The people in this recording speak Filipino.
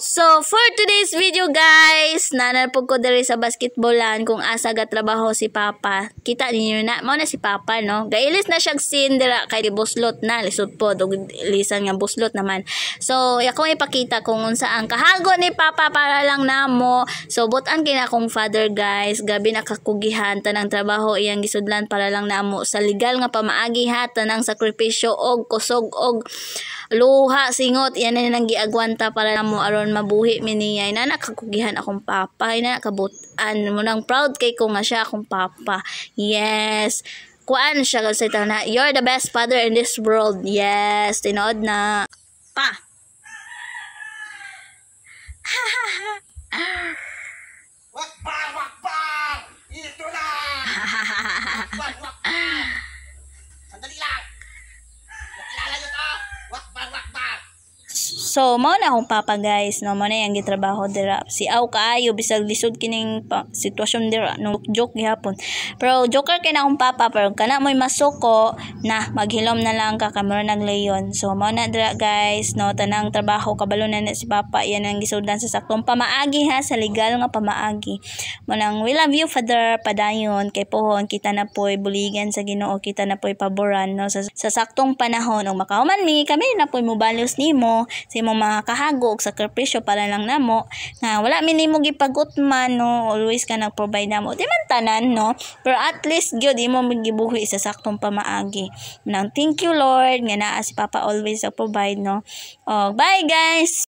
So, for today's video guys, nanarapog ko diri sa basketballan kung asa ga trabaho si Papa. Kita ninyo na, mao na si Papa no. Gailis na siya scene dira kay buslot na, lisod po dog lisan nga buslot naman. So, ako ipakita kung unsa ang kahago ni Papa para lang namo. So, butan kina kong father guys, gabi nakakugihan tanang trabaho iyang gisudlan para lang namo sa legal nga pamaagi ha, tanang sakripisyo og kusog og luha singot yan na nang giagwanta para namo aron mabuhi mi niya na nakakugihan akong papa na nakabutan mo nang proud kay ko nga siya akong papa. Yes, kuan siya kasi na you're the best father in this world. Yes, tinood na pa. Wakbar! Ito na! Wakbar! Sandali lang! Nakilala nyo to? Wakbar! So, mao na akong papa guys, no, mao na yung gitrabaho dira. Si aw kaayo bisag lisod kining sitwasyon dira, no, joke gihapon. Pero joker kay na akong papa, pero kana mo'y masuko na maghilom na lang ka kamera naglayon. So, mao na dira guys, no, tanang trabaho kabalo na si papa, yan ang gisudlan sa saktong pamaagi ha, sa legal nga pamaagi. Mo nang we love you father padayon kay pohon kita na po'y buligan sa Ginoo, kita na po'y paboran no sa saktong panahon ug makahuman mi kami na po'y mobalos nimo sa imong mga kahago ug sakripisyo para lang namo nga wala mi nimo gipagutman no, always ka nag-provide namo di man tanan no, pero at least gyud imo gibuhi sa saktong pamaagi. Nang thank you Lord nga naa si Papa always provide no. Oh, bye guys.